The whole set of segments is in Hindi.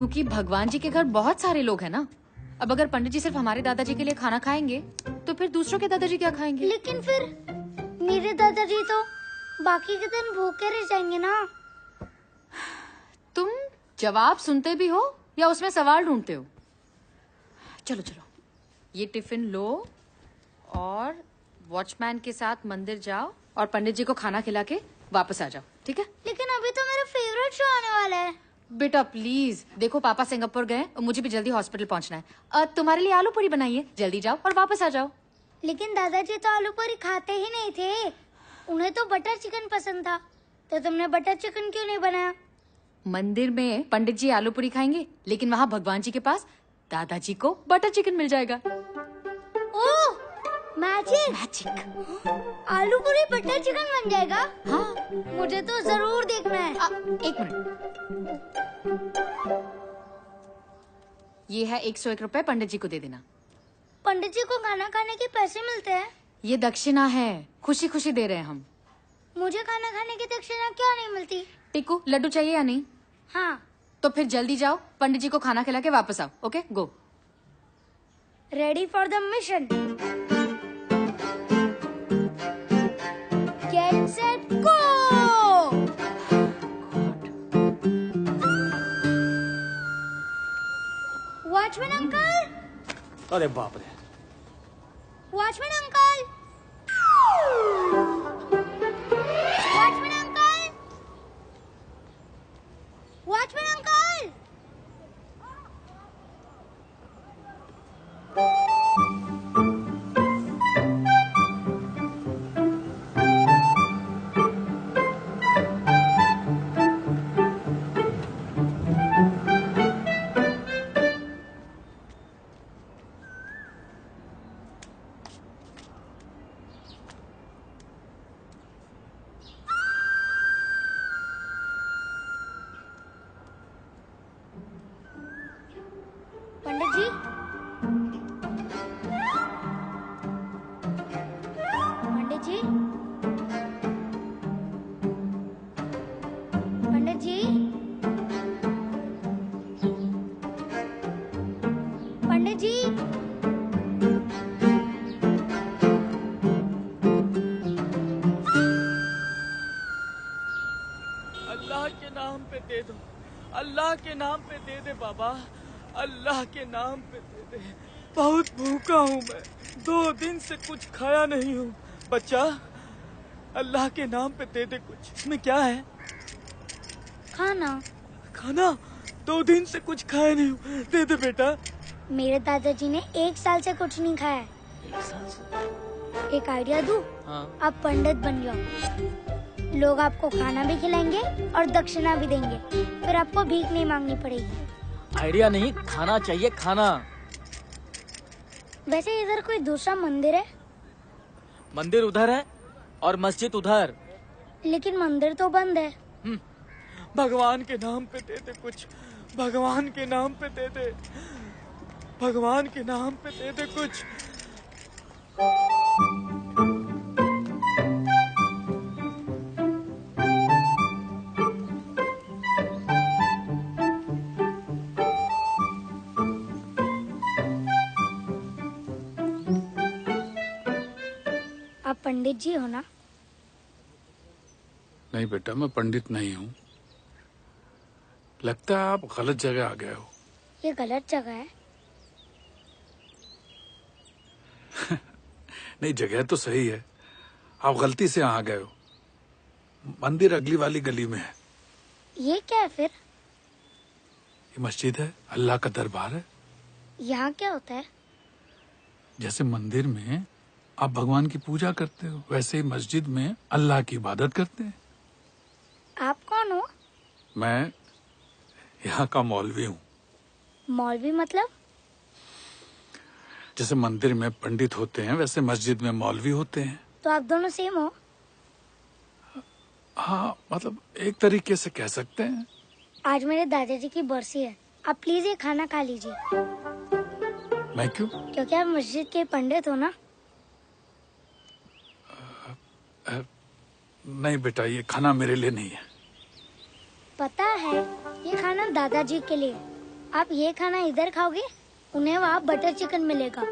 क्योंकि भगवान जी के घर बहुत सारे लोग हैं ना। अब अगर पंडित जी सिर्फ हमारे दादाजी के लिए खाना खाएंगे तो फिर दूसरों के दादाजी क्या खाएंगे? लेकिन फिर मेरे दादाजी तो बाकी के दिन भूखे रह जाएंगे ना। तुम जवाब सुनते भी हो या उसमें सवाल ढूंढते हो? चलो चलो, ये टिफिन लो और वॉचमैन के साथ मंदिर जाओ और पंडित जी को खाना खिला के वापस आ जाओ, ठीक है? लेकिन अभी तो मेरा फेवरेट शो आने वाला है। बेटा प्लीज, देखो पापा सिंगापुर गए और मुझे भी जल्दी हॉस्पिटल पहुंचना है। तुम्हारे लिए आलू पूरी बनाइए, जल्दी जाओ और वापस आ जाओ। लेकिन दादाजी तो आलू पूरी खाते ही नहीं थे, उन्हें तो बटर चिकन पसंद था। तो तुमने बटर चिकन क्यों नहीं बनाया? मंदिर में पंडित जी आलू पूरी खाएंगे, लेकिन वहाँ भगवान जी के पास दादाजी को बटर चिकन मिल जाएगा। ओह, मैजिक! मैजिक! आलू पूरी बटर चिकन बन जाएगा? हाँ, मुझे तो जरूर देखना है। एक मिनट, ये है 101 रुपए, पंडित जी को दे देना। पंडित जी को खाना खाने के पैसे मिलते हैं? ये दक्षिणा है, खुशी खुशी दे रहे हैं हम। मुझे खाना खाने की दक्षिणा क्यों नहीं मिलती? टिकू, लड्डू चाहिए या नहीं? हाँ। तो फिर जल्दी जाओ, पंडित जी को खाना खिला के वापस आओ। Okay, go. Ready for the mission. Get set go. Watchman uncle! अरे बाप रे! Watchman uncle! Watchman uncle! Watchman uncle! Pandit ji, Pandit ji, Pandit ji, Pandit ji. Allah के नाम पे दे दो, अल्लाह के नाम पे दे दे बाबा, अल्लाह के नाम पे दे दे। बहुत भूखा हूँ मैं, 2 दिन से कुछ खाया नहीं हूँ। बच्चा, अल्लाह के नाम पे दे दे कुछ। इसमें क्या है? खाना। खाना? 2 दिन से कुछ खाया नहीं हूँ, दे दे बेटा। मेरे दादाजी ने 1 साल से कुछ नहीं खाया है। 1 साल से? एक आइडिया दूं? हाँ। आप पंडित बन जाओ, लोग आपको खाना भी खिलाएंगे और दक्षिणा भी देंगे, फिर आपको भीख नहीं मांगनी पड़ेगी। आइडिया नहीं, खाना चाहिए, खाना। वैसे इधर कोई दूसरा मंदिर है? मंदिर उधर है और मस्जिद उधर। लेकिन मंदिर तो बंद है। भगवान के नाम पे दे दे कुछ, भगवान के नाम पे दे दे, भगवान के नाम पे दे दे कुछ। आप पंडित जी हो ना? नहीं बेटा, मैं पंडित नहीं हूँ। लगता है आप गलत जगह आ गए हो। ये गलत जगह है। नहीं, जगह तो सही है, आप गलती से आ गए हो। मंदिर अगली वाली गली में है। ये क्या है फिर? ये मस्जिद है, अल्लाह का दरबार है। यहाँ क्या होता है? जैसे मंदिर में आप भगवान की पूजा करते हो, वैसे ही मस्जिद में अल्लाह की इबादत करते हैं। आप कौन हो? मैं यहाँ का मौलवी हूँ। मौलवी मतलब? जैसे मंदिर में पंडित होते हैं, वैसे मस्जिद में मौलवी होते हैं। तो आप दोनों सेम हो? हाँ, मतलब एक तरीके से कह सकते हैं। आज मेरे दादाजी की बरसी है, आप प्लीज ये खाना खा लीजिए। मैं क्यों? क्योंकि आप मस्जिद के पंडित हो ना। नहीं बेटा, ये खाना मेरे लिए नहीं है। पता है, ये खाना दादाजी के लिए। आप ये खाना इधर खाओगे, उन्हें वहाँ बटर चिकन मिलेगा।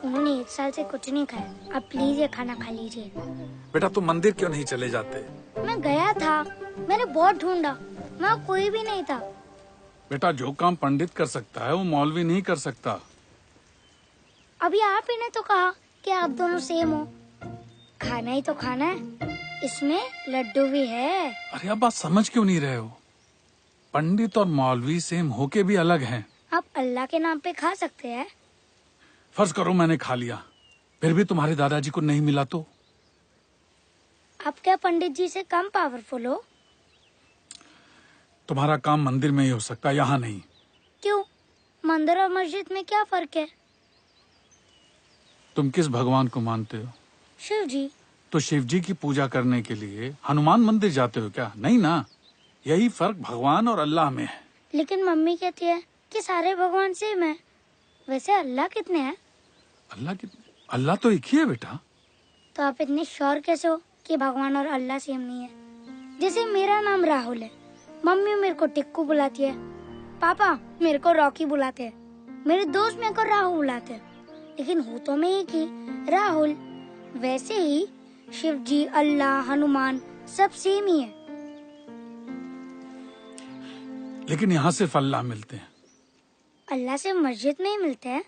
उन्होंने 1 साल से कुछ नहीं खाया। आप प्लीज ये खाना खा लीजिए। बेटा तुम मंदिर क्यों नहीं चले जाते? मैं गया था, मैंने बहुत ढूंढा, वहाँ कोई भी नहीं था। बेटा जो काम पंडित कर सकता है वो मौलवी नहीं कर सकता। अभी आप ही ने तो कहा कि आप दोनों सेम हो। खाना ही तो खाना है, इसमें लड्डू भी है। अरे अब बात समझ क्यों नहीं रहे हो? पंडित और मौलवी सेम होके भी अलग हैं। आप अल्लाह के नाम पे खा सकते हैं। फर्ज करो मैंने खा लिया, फिर भी तुम्हारे दादाजी को नहीं मिला तो? आप क्या पंडित जी से कम पावरफुल हो? तुम्हारा काम मंदिर में ही हो सकता है, यहाँ नहीं। क्यों? मंदिर और मस्जिद में क्या फर्क है? तुम किस भगवान को मानते हो? शिव जी। तो शिव जी की पूजा करने के लिए हनुमान मंदिर जाते हो क्या? नहीं ना। यही फर्क भगवान और अल्लाह में है। लेकिन मम्मी कहती है कि सारे भगवान सेम है। वैसे अल्लाह कितने हैं? अल्लाह तो एक ही है बेटा। तो आप इतने श्योर कैसे हो कि भगवान और अल्लाह सेम नहीं है? जैसे मेरा नाम राहुल है, मम्मी मेरे को टिक्कू बुलाती है, पापा मेरे को रॉकी बुलाते हैं, मेरे दोस्त मेरे को राहुल बुलाते हैं, लेकिन हो तो मैं एक ही, राहुल। वैसे ही शिव जी, अल्लाह, हनुमान सब सेम ही है। लेकिन यहाँ सिर्फ अल्लाह मिलते हैं। अल्लाह से मस्जिद में ही मिलते हैं।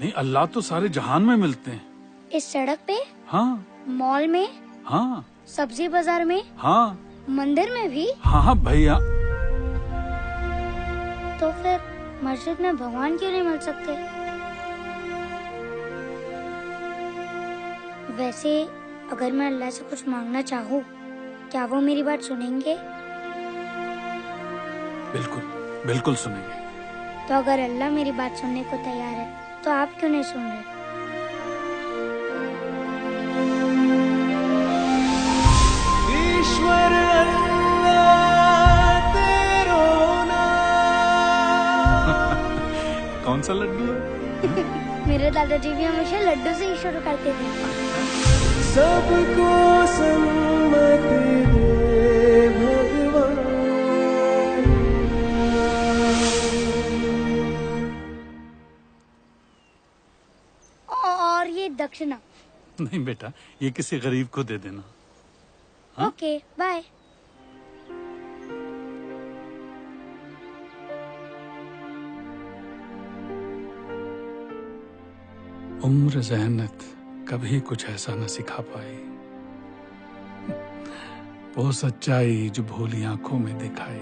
नहीं, अल्लाह तो सारे जहान में मिलते हैं। इस सड़क पे, हाँ मॉल में, हाँ सब्जी बाजार में, हाँ मंदिर में भी। हाँ हाँ भैया। तो फिर मस्जिद में भगवान क्यों नहीं मिल सकते? वैसे अगर मैं अल्लाह से कुछ मांगना चाहूँ, क्या वो मेरी बात सुनेंगे? बिल्कुल बिल्कुल सुनेंगे। तो अगर अल्लाह मेरी बात सुनने को तैयार है, तो आप क्यों नहीं सुन रहे? ईश्वर अल्लाह तेरो नाम। कौन सा लड्डू है? मेरे दादाजी भी हमेशा लड्डू से ही शुरू करते थे। सबको सम्मति दे भगवान। और ये दक्षिणा। नहीं बेटा, ये किसी गरीब को दे देना। हाँ? Okay bye. उम्र ज़हनत कभी कुछ ऐसा न सिखा पाई, वो सच्चाई जो भोली आंखों में दिखाई।